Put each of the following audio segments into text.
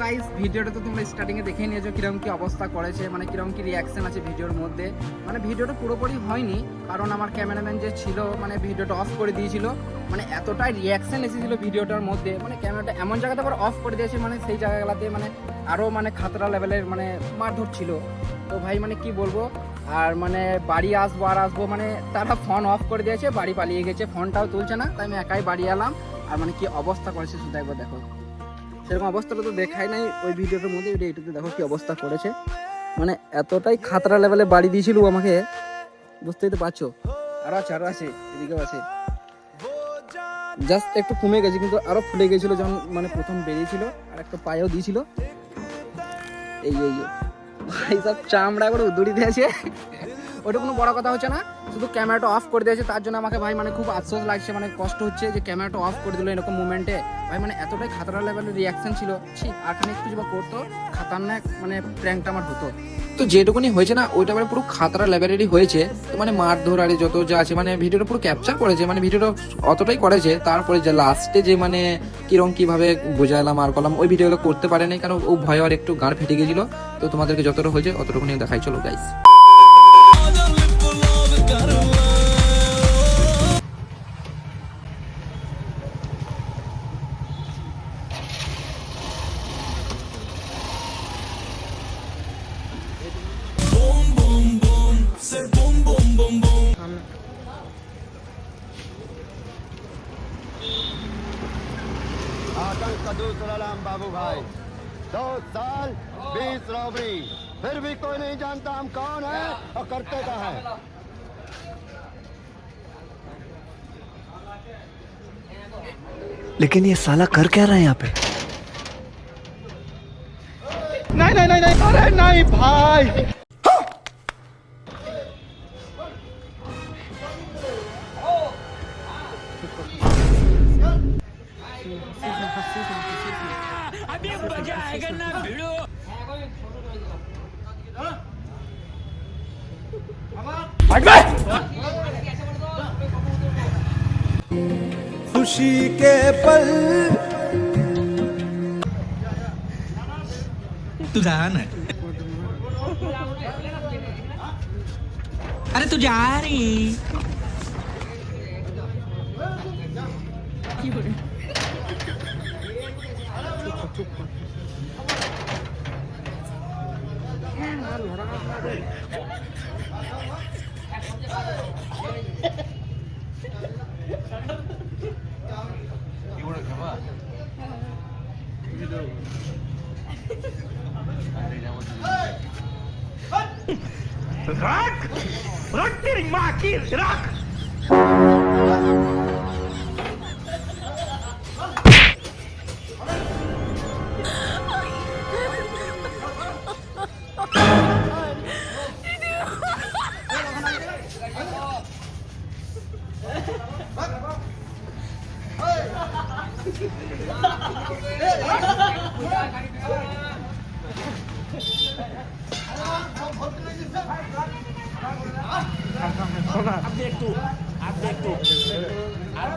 Guys ভিডিওটা তো তোমরা স্টার্টিং এ দেখেই নিয়েছো কিরকম কি অবস্থা করেছে, মানে কিরকম কি রিয়াকশন আছে ভিডিওর মধ্যে। মানে ভিডিওটা পুরোপুরি হয়নি কারণ আমার ক্যামেরাম্যান যে ছিল মানে ভিডিওটা অফ করে দিয়েছিল। মানে এতটাই রিয়াকশন এসেছিল ভিডিওটার মধ্যে, মানে ক্যামেরাটা এমন জায়গাতে আবার অফ করে দিয়েছে, মানে সেই জায়গাগুলোতে মানে আরো মানে খাতরা লেভেলের মানে মারধর ছিল। তো ভাই মানে কি বলবো, আর মানে বাড়ি আসবো মানে তারা ফোন অফ করে দিয়েছে, বাড়ি পালিয়ে গেছে, ফোনটাও তুলছে না। তাই আমি একাই বাড়ি এলাম। আর মানে কি অবস্থা করেছে শুধু একবার দেখো, সেরকম অবস্থাটা তো দেখাই নাই ওই ভিডিওটার মধ্যে, এইটাতে দেখো কি অবস্থা করেছে। মানে এতটাই খাতরা লেভেলে বাড়ি দিয়েছিল আমাকে, বুঝতেই তো পারছো। আরো আছে এদিকেও আছে, জাস্ট একটু কমে গেছে কিন্তু আরো ফুলে গেছিল যখন মানে প্রথম বেরিয়েছিল। আর একটা পায়েও দিয়েছিল, এই ভাই সব চামড়া করে উদুড়ি দিয়েছে। ওটা কোনো বড় কথা হচ্ছে না, শুধু ক্যামেরাটা অফ করে দিয়েছে। তার জন্য আমাকে ভাই মানে খুব আফসোস লাগছে, মানে কষ্ট হচ্ছে যে ক্যামেরাটা অফ করে দিল এরকম মুভমেন্টে। ভাই মানে এতটাই খাতরা লেভেলের রিয়াকশন ছিল, আর খানিক কিছু বা করতো খাতারনাক মানে প্র্যাঙ্কটা আমার হতো। তো যেটুকুনি হয়েছে না ওইটা মানে পুরো খাতরা লেভেলেরই হয়েছে। তো মানে মারধর আর যত যা আছে মানে ভিডিওটা পুরো ক্যাপচার করেছে, মানে ভিডিওটা অতটাই করেছে। তারপরে যে লাস্টে যে মানে কিভাবে বোঝালাম আর করলাম ওই ভিডিওগুলো করতে পারে নাই, কারণ ও ভয় আর একটু গাঁড় ফেটে গেছিল। তো তোমাদেরকে যতটা হয়েছে অতটুকুনি দেখাই, চলো গাইস। आतंक का दूसरा नाम बाबू भाई, 2 साल 20 रॉबरी, फिर भी कोई नहीं जानता हम कौन है और करते क्या है। लेकिन ये साला कर क्या रहा है यहाँ पे? नहीं अरे नहीं भाई। अभी मजा आएगा ना भिड़ो। खुशी के पल तू जा ना, अरे तू जा रही। रख तेरी माँ की रख।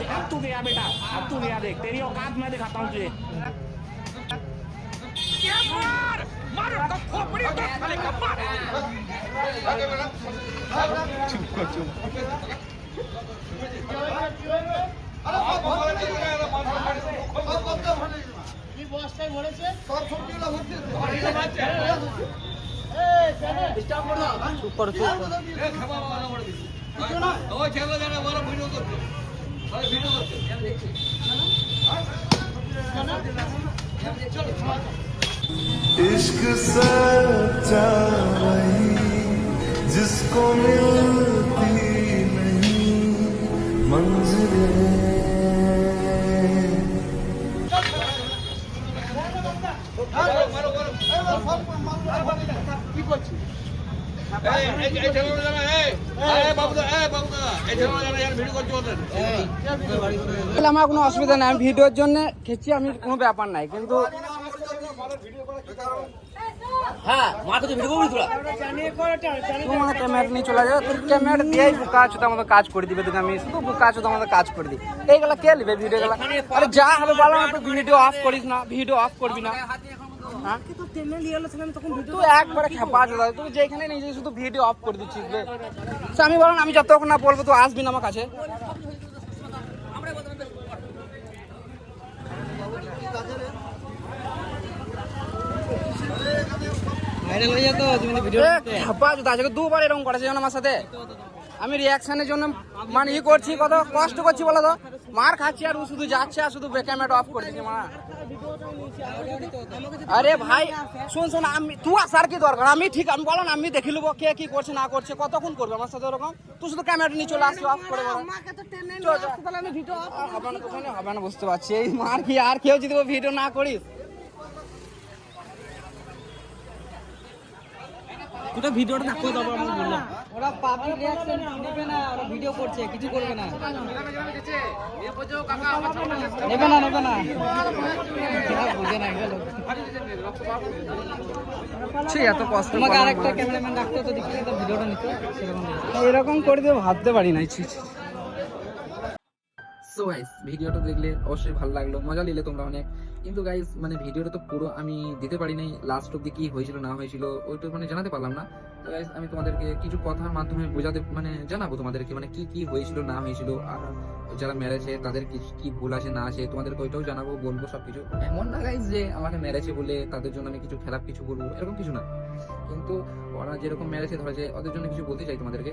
अब तू गया बेटा, अब तू गया, देख तेरी औकात मैं दिखाता हूँ तुझे। मार उसको खोपड़ी उधर साले का मार। इश्क सच्चा नहीं जिसको मिलती नहीं मंजिलें। আমার কোনো অসুবিধা নাই, আমি ভিডিওর জন্য খেয়েছি, আমি কোনো ব্যাপার নাই। কিন্তু হ্যাঁ মাকে তো ভিডিও করবি তোরা। তুই মানে ক্যামেরা নিয়ে চলে যাও, তোর ক্যামেরা দিয়েই বুকা আছে আমাদের কাজ করে দিবে। তোকে আমি শুধু বুকা আছে আমাদের কাজ করে দিই। এইগুলা কে নিবে ভিডিও গুলা? আরে যা হবে বলো না, তুই ভিডিও অফ করিস না, ভিডিও অফ করবি না। হ্যাঁ তো টেনে নিয়ে এলো আমি তখন ভিডিও তুই একবারে খেপা আছে দাদা, তুই যেখানে নিজে শুধু ভিডিও অফ করে দিচ্ছিস বে। তো আমি বললাম আমি যতক্ষণ না বলবো তুই আসবি না আমার কাছে। খেপা আছে, আজকে দুবার এরকম করেছে জানো আমার সাথে। আমি রিয়াকশনের জন্য মানে ই করছি, কত কষ্ট করছি বলো তো, মার খাচ্ছি আর ও শুধু যাচ্ছে আর শুধু ক্যামেরাটা অফ করে দিচ্ছি মা। আরে ভাই শুন শোন, আমি তুই আসার কি দরকার, আমি ঠিক আমি বলো না, আমি দেখে নেবো কে কি করছে না করছে, কতক্ষণ করবে আমার সাথে ওরকম। তুই শুধু ক্যামেরাটা নিয়ে চলে আসি অফ করে বলো। আমাকে তো টেনে নিয়ে আসতে তাহলে আমি ভিডিও অফ হবে না তোখানে, হবে না বুঝতে পারছি। এই মার কি আর কেউ যদি ভিডিও না করিস, তুই তো ভিডিওটা দেখো দাও আমি বললাম ওরা পাবলিক রিঅ্যাকশন নেবে না, ওরা ভিডিও করছে কিছু করবে না, নেবে না নেবে না বুঝে না গেল। ছি এত কষ্ট তোমাকে আরেকটা ক্যামেরাম্যান রাখতে তো দেখি তো ভিডিওটা নিতে সেরকম এরকম করে দিয়ে ভাবতে পারি না। ছি ছি। সো গাইস ভিডিওটা দেখলে অবশ্যই ভালো লাগলো, মজা নিলে তোমরা অনেক। কিন্তু গাইস মানে ভিডিওটা তো পুরো আমি দিতে পারি নাই, লাস্ট অব্দি কি হয়েছিল না হয়েছিল ওইটা মানে জানাতে পারলাম না। তো গাইস আমি তোমাদেরকে কিছু কথার মাধ্যমে বোঝাতে মানে জানাবো তোমাদেরকে মানে কি কি হয়েছিল না হয়েছিল, আর যারা মেরেছে তাদের কি কি ভুল আছে না আছে তোমাদেরকে ওইটাও জানাবো, বলবো সবকিছু। এমন না গাইস যে আমাকে মেরেছে বলে তাদের জন্য আমি কিছু খারাপ কিছু বলবো, এরকম কিছু না। কিন্তু ওরা যেরকম মেরেছে ধরেছে ওদের জন্য কিছু বলতে চাই তোমাদেরকে।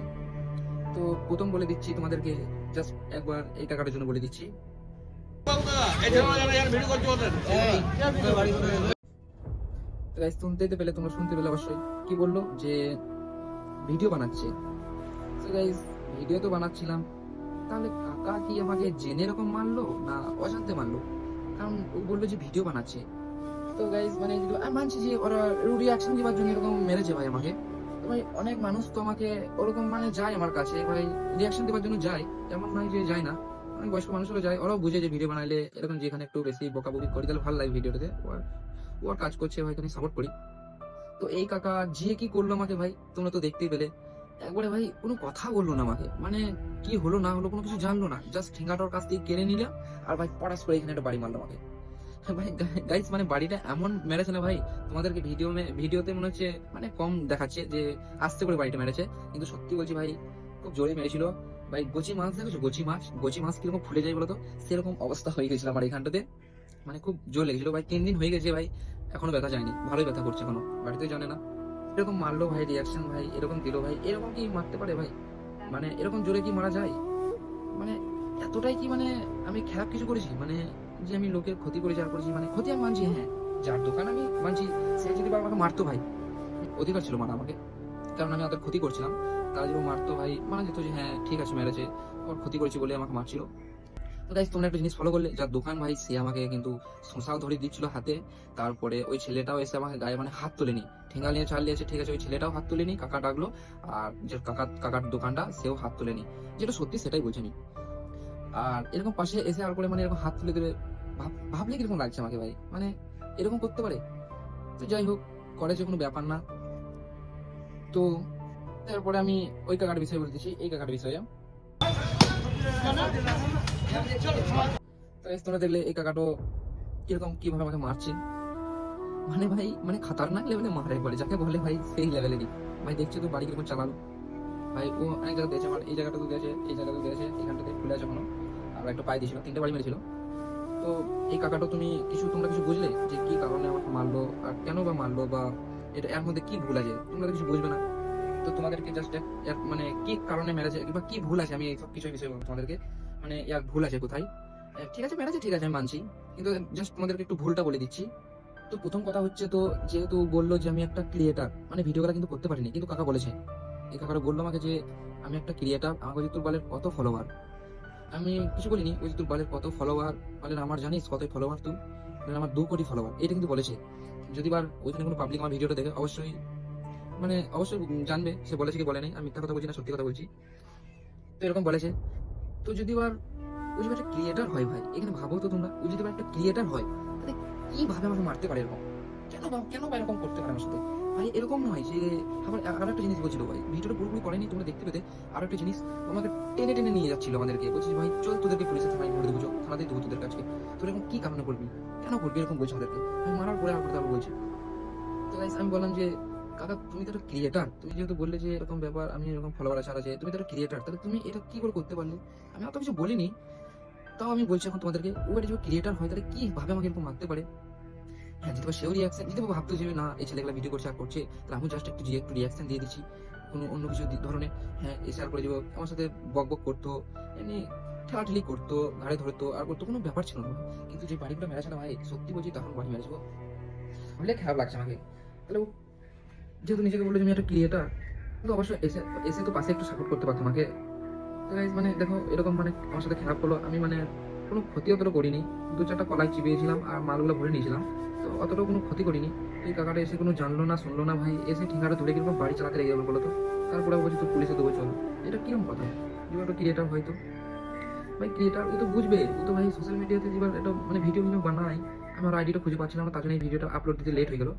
তো প্রথম বলে দিচ্ছি তোমাদেরকে, জাস্ট একবার এই কাকাটার জন্য বলে দিচ্ছি। শুনতে পেলে তোমরা শুনতে পেলে অবশ্যই কি বললো যে ভিডিও বানাচ্ছে। ভিডিও তো বানাচ্ছিলাম, তাহলে কাকা কি আমাকে জেনে এরকম মারলো না অজান্তে মারলো? কারণ ও বললো যে ভিডিও বানাচ্ছে। তো গাইজ মানে আমি মানছি যে ওরা রিয়াকশন দেওয়ার জন্য এরকম মেরেছে ভাই আমাকে। ভাই অনেক মানুষ তো আমাকে ওরকম মানে যায় আমার কাছে ভাই রিয়াকশন দেওয়ার জন্য যায়, এমন নয় যে যায় না, অনেক বয়স্ক মানুষরা যায়, ওরাও বুঝে যে ভিডিও বানাইলে এরকম যেখানে একটু বেশি বকাবকি করি তাহলে ভালো লাগে ভিডিওটাতে, ওর কাজ করছে ভাই আমি সাপোর্ট করি। তো এই কাকা যে কি করলো আমাকে ভাই তোমরা তো দেখতেই পেলে, একবারে ভাই কোনো কথা বললো না আমাকে, মানে কি হলো না হলো কোনো কিছু জানলো না, জাস্ট ঠেঙ্গাটার কাছ থেকে কেড়ে নিলাম আর ভাই পটাস করে এখানে একটা বাড়ি মারলো আমাকে। ভাই গাইস মানে বাড়িটা এমন মেরেছে না ভাই, তোমাদেরকে ভিডিওতে মনে হচ্ছে মানে কম দেখাচ্ছে যে আস্তে করে বাড়িটা মেরেছে, কিন্তু সত্যি বলছি ভাই খুব জোরে মেরেছিল ভাই। গোচি মাছ দেখেছো, গোচি মাছ কিরকম ফুলে যায় বলতো, সেরকম অবস্থা হয়ে গেছিল আমার এখানটাতে, মানে খুব জোর লেগেছিল ভাই। 3 দিন হয়ে গেছে ভাই, এখনো ব্যথা যায়নি, ভালোই ব্যথা করছে, এখনো বাড়িতে জানে না। এরকম মারলো ভাই, রিয়াকশন ভাই এরকম দিল ভাই, এরকম কি মারতে পারে ভাই? মানে এরকম জোরে কি মারা যায়? মানে এতটাই কি মানে আমি খারাপ কিছু করেছি, মানে যে আমি লোকের ক্ষতি করেছি আর করেছি, মানে ক্ষতি আমি মানছি, হ্যাঁ যার দোকান আমি মানছি, সে যদি আমাকে মারতো ভাই অধিকার ছিল মারা আমাকে, কারণ আমি ওদের ক্ষতি করছিলাম, তারা যদি মারতো ভাই মানা যেত যে হ্যাঁ ঠিক আছে মেরেছে, ওর ক্ষতি করেছি বলে আমাকে মারছিল। তো গাইস তোমরা একটা জিনিস ফলো করলে, যার দোকান ভাই সে আমাকে কিন্তু শশাও ধরে দিচ্ছিল হাতে, তারপরে ওই ছেলেটাও এসে আমাকে গায়ে মানে হাত তোলেনি, ঠেঙ্গা নিয়ে চাল দিয়েছে ঠিক আছে, ওই ছেলেটাও হাত তোলেনি, কাকা ডাকলো, আর যে কাকার দোকানটা সেও হাত তোলেনি, যেটা সত্যি সেটাই বলছেনি। আর এরকম পাশে এসে আর করে মানে এরকম হাত তুলে দিলে ভাবলে কিরকম লাগছে আমাকে ভাই, মানে এরকম করতে পারে? তো যাই হোক করেছে, কোনো ব্যাপার না। তো তারপরে আমি ওই কাকার বিষয়ে বলতেছি, এই কাকার বিষয়ে তোমরা দেখলে এই কাকাটো কিরকম কিভাবে আমাকে মারছে, মানে ভাই মানে খাতারনাক লেভেলে মারে পড়ে, যাকে বলে ভাই সেই লেভেলেরই ভাই। দেখছো তো বাড়ি কিরকম চালালো ভাই, ও অনেক জায়গা দিয়েছে, আমার এই জায়গাটা তো দিয়েছে, এই জায়গাটা দিয়েছে, এখানটাতে খুলে আছে এখনো, আর একটা পায়ে দিয়েছিল, 3টে বাড়ি মেরেছিল। তো এই কাকাটা তোমরা কিছু বুঝলে যে কি কারণে আমাকে মারলো আর কেন বা মারলো, বা এটা এর মধ্যে কি ভুল আছে, তোমরা কিছু বুঝবে না। তো তোমাদেরকে জাস্ট মানে কি কারণে মেরেছে বা কি ভুল আছে, আমি এই সব কিছু বিষয় বলবো তোমাদেরকে, মানে এর ভুল আছে কোথায়। ঠিক আছে মেরেছে ঠিক আছে আমি মানছি, কিন্তু জাস্ট তোমাদেরকে একটু ভুলটা বলে দিচ্ছি। তো প্রথম কথা হচ্ছে, তো যেহেতু বললো যে আমি একটা ক্রিয়েটার, মানে ভিডিও করা কিন্তু করতে পারিনি, কিন্তু কাকা বলেছে, এই কাকাটা বললো আমাকে যে আমি একটা ক্রিয়েটার, আমাকে অজিতুল বালের কত ফলোয়ার, আমি কিছু বলিনি, অজিতুল বালের কত ফলোয়ার বলেন আমার জানিস কত ফলোয়ার তুই, আমার 2 কোটি ফলোয়ার, এটা কিন্তু বলেছে। যদি বার ওইখানে কোনো পাবলিক আমার ভিডিওটা দেখে অবশ্যই মানে অবশ্যই জানবে সে বলেছে কি বলে নাই, আমি মিথ্যা কথা বলছি না সত্যি কথা বলছি। তো এরকম বলেছে। তো যদি বার ও যদি একটা ক্রিয়েটার হয় ভাই, এখানে ভাবো তো তোমরা, ও যদি একটা ক্রিয়েটার হয় তাহলে কিভাবে আমাকে মারতে পারে এরকম, কেন বা এরকম করতে পারে আমার সাথে ভাই? এরকম নয় যে আবার আরো একটা জিনিস বলছিল ভাই, ভিডিওটা পুরোপুরি করেনি তোমরা দেখতে পেতে, আরো একটা জিনিস আমাকে টেনে টেনে নিয়ে যাচ্ছিল আমাদেরকে, বলছি ভাই চল তোদেরকে পুলিশের থানায় ভরে দেবো, থানাতেই দেবো তোদের কাছে, তোর এরকম কি কারণে করবি, কেন করবি এরকম বলছে আমাদেরকে, আমি মারার পরে আর বলছে তো guys, আমি বললাম যে কাকা তুমি তো একটা ক্রিয়েটার, তুমি যেহেতু বললে যে এরকম ব্যাপার, আমি এরকম ফলোয়ার আছে তুমি তো একটা ক্রিয়েটার, তাহলে তুমি এটা কি করে করতে পারলে? আমি অত কিছু বলিনি, তাও আমি বলছি এখন তোমাদেরকে, ও এটা যদি ক্রিয়েটার হয় তাহলে কি ভাবে আমাকে এরকম মারতে পারে? হ্যাঁ, যদি সেও রিয়াকশন যদি ভাবতো যে না এই ছেলেগুলো ভিডিও করছে আর করছে, তাহলে আমি জাস্ট একটু রিয়াকশন দিয়ে দিচ্ছি কোনো অন্য কিছু ধরনের, হ্যাঁ এ শেয়ার করে দিব, আমার সাথে বক বক করতো, এমনি ঠেলাঠেলি করতো, ঘাড়ে ধরতো আর করতো, কোনো ব্যাপার ছিল না। কিন্তু যে বাড়িগুলো মেরেছে না ভাই, সত্যি বলছি তখন বাড়ি মেরেছে, বলে খারাপ লাগছে আমাকে। তাহলে ও যেহেতু নিজেকে বললো যে আমি একটা ক্রিয়েটার, কিন্তু অবশ্যই এসে এসে তো পাশে একটু সাপোর্ট করতে পারতো আমাকে। তো guys, মানে দেখো এরকম মানে আমার সাথে খারাপ করলো, আমি মানে কোনো ক্ষতি অতটা করিনি, 2-4টা কলাই চিবিয়েছিলাম আর মালগুলো ভরে নিয়েছিলাম, তো অতটাও কোনো ক্ষতি করিনি। এই কাকাটা এসে কোনো জানলো না শুনলো না ভাই, এসে ঠিকাটা ধরে কিরকম বাড়ি চালাতে লেগে গেলো বলো তো। তারপরে বলছি তো পুলিশে দেবো চলো, এটা কিরকম কথা? যেবার একটা ক্রিয়েটার হয়তো ভাই, ক্রিয়েটার ও তো বুঝবে, ও তো ভাই সোশ্যাল মিডিয়াতে যেবার একটা মানে ভিডিও বানায়, আমার আইডিটা খুঁজে পাচ্ছিলাম না, তার জন্য এই ভিডিওটা আপলোড দিতে লেট হয়ে গেলো।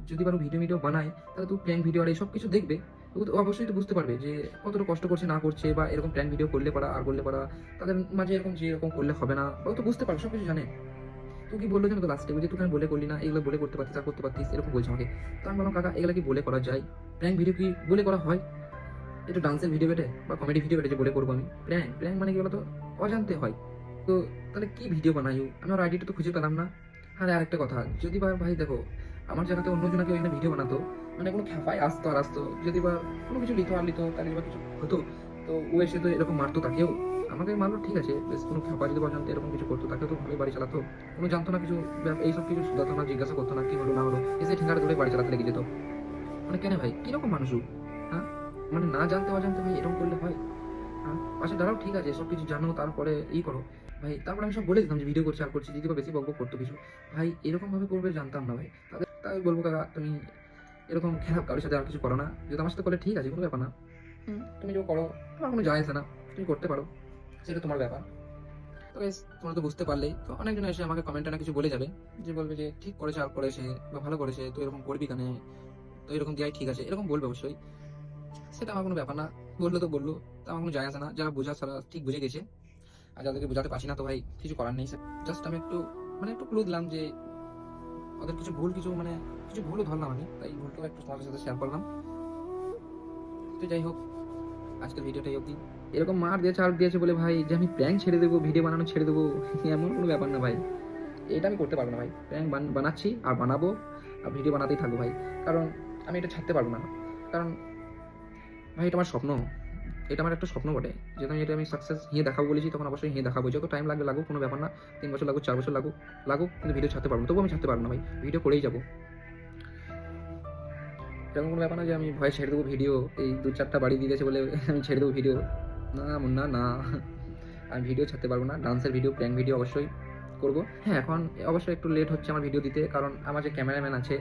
যদি বারো ভিডিও বানায় তাহলে তো প্র্যাঙ্ক ভিডিও আর এই সব কিছু দেখবে, ও তো অবশ্যই তো বুঝতে পারবে যে কতটা কষ্ট করছে না করছে, বা এরকম প্র্যাঙ্ক ভিডিও করলে পারা আর করলে পারা তাদের মাঝে এরকম যে এরকম করলে হবে না, ও তো বুঝতে পারবে, সব কিছু জানে। তুই কি বললো জানো তো লাস্টে, যে তুই বলে করলি না, এগুলো বলে করতে পারতিস আর করতে পারতিস, এরকম বলছে আমাকে। তো আমি বললাম কাকা এগুলো কি বলে করা যায়? প্র্যাঙ্ক ভিডিও কি বলে করা হয়? এটা ডান্সের ভিডিও বেটে বা কমেডি ভিডিও বেটে যে বলে করবো আমি? প্র্যাঙ্ক মানে কি বলতো, অজান্তে হয়। তো তাহলে কি ভিডিও বানাই? আমি ওর আইডিটা তো খুঁজে পেলাম না। আর আরেকটা কথা, যদি বা ভাই দেখো আমার জায়গাতে অন্যজনে কেউ এখানে ভিডিও বানাতো, মানে কোনো খ্যাপায় আসতো, যদি বা কোনো কিছু লিখো তাহলে বা কিছু হতো, তো ও এসে তো এরকম মারতো তাকেও, আমাকে মারলো ঠিক আছে, বেশ কোনো খ্যাপা যদি বা জানতো এরকম কিছু করতো, তাকেও তো ভালোই বাড়ি চালাতো, কোনো জানতো না কিছু, এইসব কিছু শুধাতো না, জিজ্ঞাসা করতো না কি হলো না হলো, এসে ঠিকাটা ধরে বাড়ি চালাতে লেগে যেত। মানে কেন ভাই, কিরকম মানুষ ও? হ্যাঁ, মানে না জানতে অজান্তে ভাই এরকম করলে হয়? হ্যাঁ, পাশে দাঁড়াও ঠিক আছে, সব কিছু জানো তারপরে করো ভাই। তারপরে আমি সব বলে দিতাম যে ভিডিও করছি আর করছি, যদি বা বেশি বকবক করতো কিছু, ভাই এরকম ভাবে করবে জানতাম না ভাই। তাই বলবো কাকা তুমি এরকম খারাপ কারোর সাথে আর কিছু করো না, যদি আমার সাথে করলে ঠিক আছে, কোনো ব্যাপার না, তুমি যে করো আমার কোনো যায় আসে না, তুমি করতে পারো, সেটা তোমার ব্যাপার। তো guys, তোমরা তো বুঝতে পারলেই, তো অনেকজন এসে আমাকে কমেন্টে না কিছু বলে যাবে, যে বলবে যে ঠিক করেছে আর করেছে বা ভালো করেছে, তো এরকম করবি কেন, তো এরকম দেওয়াই ঠিক আছে, এরকম বলবে অবশ্যই, সেটা আমার কোনো ব্যাপার না, বললো তো বললো, তা আমার কোনো যায় আসে না, যারা বোঝা সারা ঠিক বুঝে গেছে, আর যাদেরকে বোঝাতে পারছি না তো ভাই কিছু করার নেই। জাস্ট আমি একটু ক্লু দিলাম যে ওদের কিছু ভুলও ধরলাম আমি, তাই ভুলটাও একটু তোমাদের সাথে শেয়ার করলাম। তো যাই হোক, আজকের ভিডিওটাই অবধি। এরকম মার দিয়েছে বলে ভাই যে আমি প্র্যাঙ্ক ছেড়ে দেবো, ভিডিও বানানো ছেড়ে দেবো, এমন কোনো ব্যাপার না ভাই, এটা আমি করতে পারবো না ভাই। প্র্যাঙ্ক বানাচ্ছি আর বানাবো আর ভিডিও বানাতেই থাকবো ভাই, কারণ আমি এটা ছাড়তে পারবো না, কারণ ভাই এটা আমার স্বপ্ন, এটা আমার একটা স্বপ্ন বটে, যেহেতু এটা আমি সাকসেস হিয়ে দেখাবো বলেছি, তখন অবশ্যই হিয়ে দেখাবো, যত টাইম লাগবে লাগুক, কোনো ব্যাপার না, 3 বছর লাগুক 4 বছর লাগুক, কিন্তু ভিডিও ছাড়তে পারবো না, তবু আমি ছাড়তে পারবো না ভাই, ভিডিও করেই যাবো। এরকম কোনো ব্যাপার না যে আমি ভয় ছেড়ে দেবো ভিডিও, এই 2-4টা বাড়ি দিয়েছে বলে আমি ছেড়ে দেবো ভিডিও, না মুন্না না, আমি ভিডিও ছাড়তে পারবো না, ডান্সের ভিডিও প্র্যাঙ্ক ভিডিও অবশ্যই করবো। হ্যাঁ, এখন অবশ্যই একটু লেট হচ্ছে আমার ভিডিও দিতে, কারণ আমার যে ক্যামেরাম্যান আছে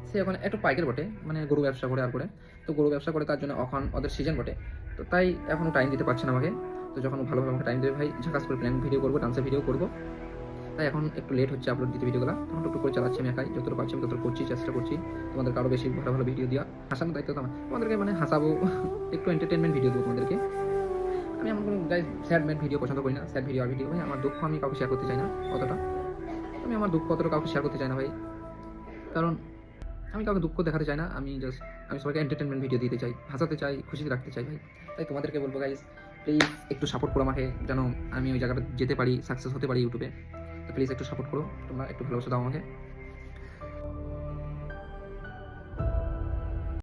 সে এখন একটু পাইকার বটে, মানে গরু ব্যবসা করে আর করে, তো গরু ব্যবসা করে তার জন্য এখন ওদের সিজন বটে, তো তাই এখনও টাইম দিতে পারছে না আমাকে। তো যখন ভালোভাবে আমাকে টাইম দেবে ভাই, ঝাকাস করে প্ল্যান ভিডিও করবো, ডান্সের ভিডিও করবো, তাই এখন একটু লেট হচ্ছে আপলোড দিতে ভিডিওগুলো, তখন একটু করে চালাচ্ছি আমি একাই, যতটা পারছি আমি ততটা করছি, চেষ্টা করছি তোমাদের আরও বেশি ভালো ভালো ভিডিও দেওয়া, হাসানোর দায়িত্ব তো আমার, তোমাদেরকে মানে হাসাবো, একটু এন্টারটেনমেন্ট ভিডিও দেবো তোমাদেরকে। আমি এমন কোনো স্যাড ম্যাড ভিডিও পছন্দ করি না, স্যাড ভিডিও আর ভিডিও ভাই, আমার দুঃখ আমি কাউকে শেয়ার করতে চাই না অতটা, আমি আমার দুঃখ অতটা কাউকে শেয়ার করতে চাই না ভাই, কারণ আমি কাউকে দুঃখ দেখাতে চাই না, আমি সবাইকে এন্টারটেনমেন্ট ভিডিও দিতে চাই, হাসাতে চাই, খুশিতে রাখতে চাই ভাই। তাই তোমাদেরকে বলবো গাইস, প্লিজ একটু সাপোর্ট করো আমাকে, যেন আমি ওই জায়গাটা যেতে পারি, সাকসেস হতে পারি ইউটিউবে, তো প্লিজ একটু সাপোর্ট করো তোমরা, একটু ভালোবাসা দাও আমাকে।